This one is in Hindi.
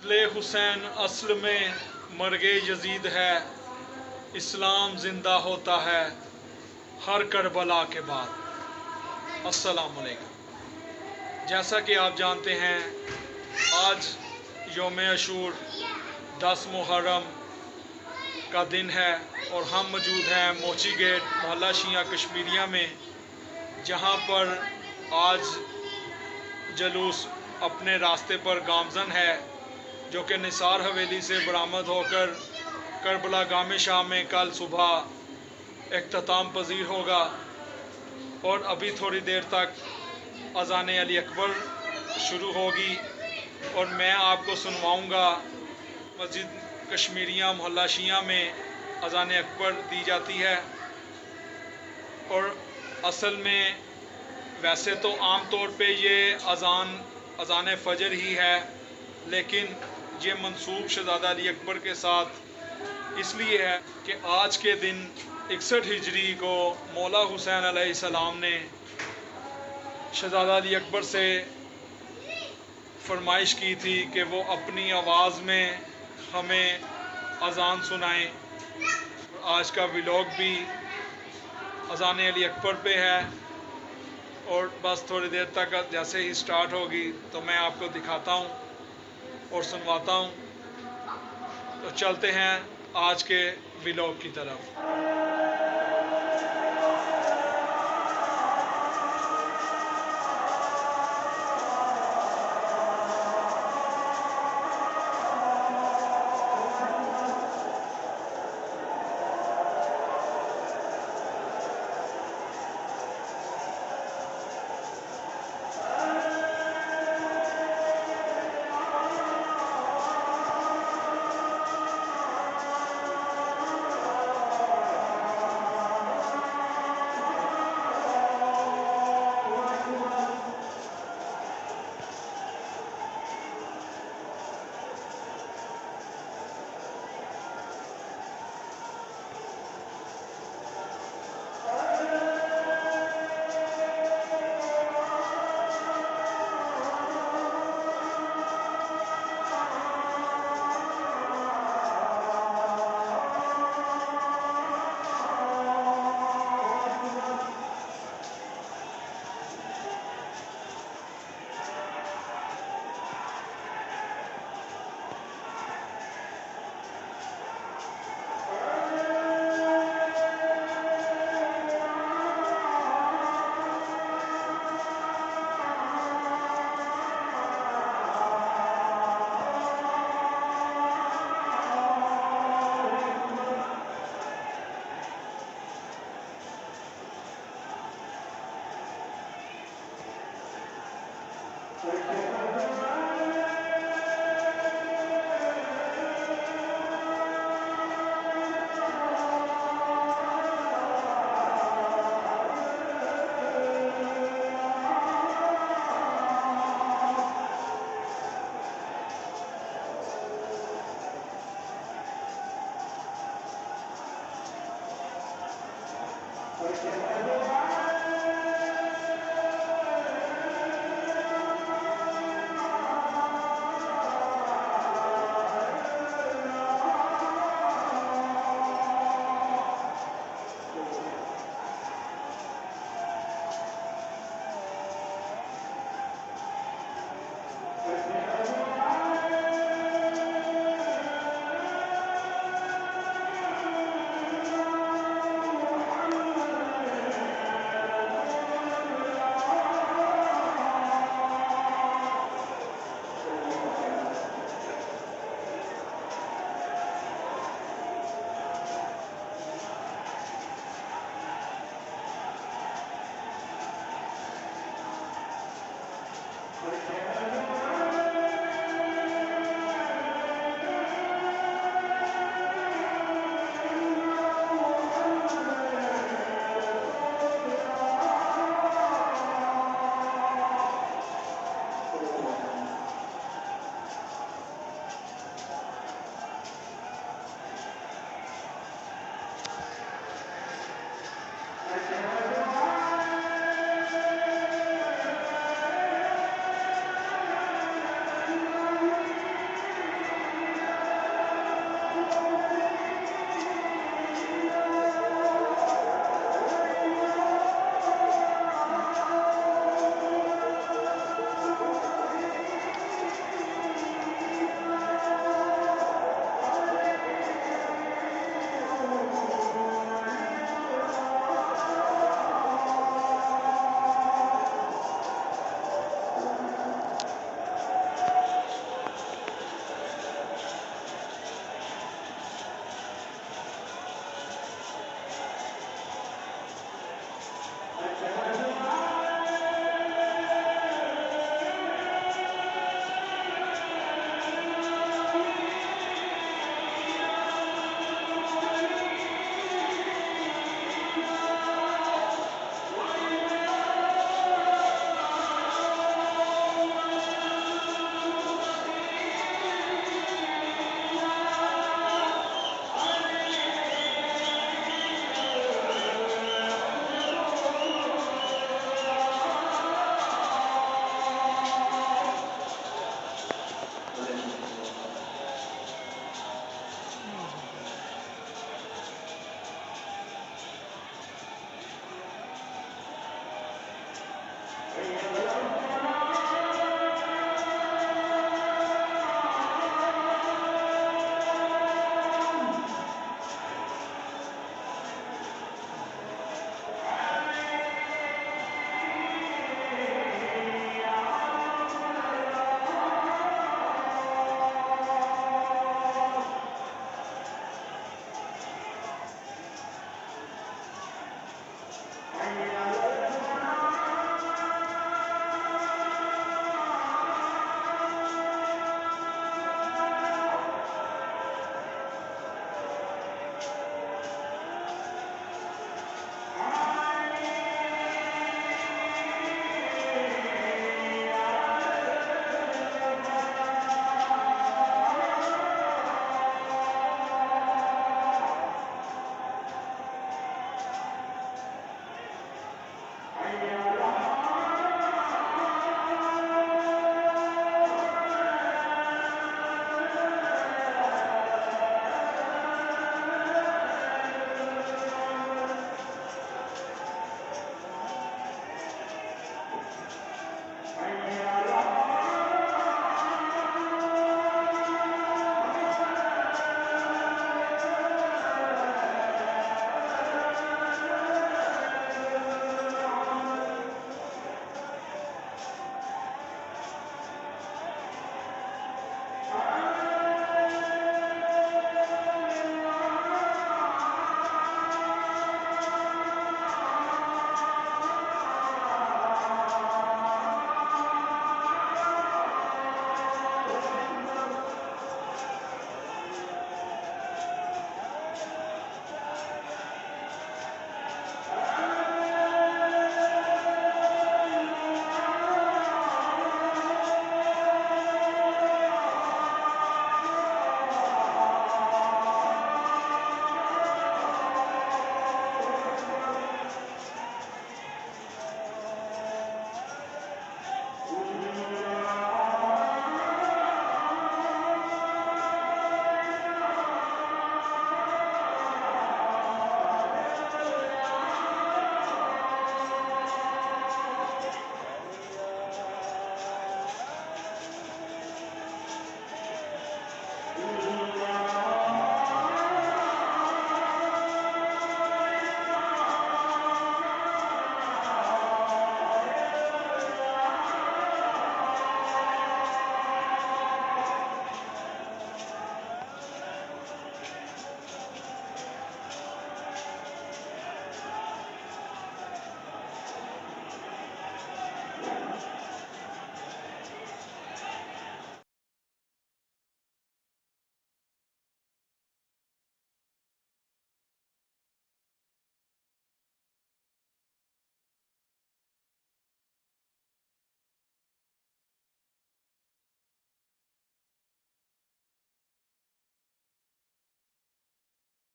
ले हुसैन असल में मर्गे यजीद है, इस्लाम ज़िंदा होता है हर करबला के बाद। अस्सलाम वालेकुम। जैसा कि आप जानते हैं, आज यौम अशूर 10 मुहर्रम का दिन है और हम मौजूद हैं मोची गेट मोहल्ला शिया कश्मीरिया में, जहां पर आज जलूस अपने रास्ते पर गामजन है, जो कि निसार हवेली से बरामद होकर करबला गामे शाह में कल सुबह इख्तिताम पजीर होगा। और अभी थोड़ी देर तक अज़ान अली अकबर शुरू होगी और मैं आपको सुनवाऊँगा। मस्जिद कश्मीरिया मोहल्ला शिया में अज़ान अकबर दी जाती है और असल में वैसे तो आम तौर पे ये अज़ान फ़जर ही है, लेकिन ये मंसूब शहज़ादा अली अकबर के साथ इसलिए है कि आज के दिन 61 हिजरी को मौला हुसैन अलैहिस्सलाम ने शहज़ादा अली अकबर से फरमाइश की थी कि वो अपनी आवाज़ में हमें अज़ान सुनाएं। आज का व्लॉग भी अज़ान अली अकबर पे है और बस थोड़ी देर तक जैसे ही स्टार्ट होगी तो मैं आपको दिखाता हूँ और सुनवाता हूँ। तो चलते हैं आज के व्लॉग की तरफ।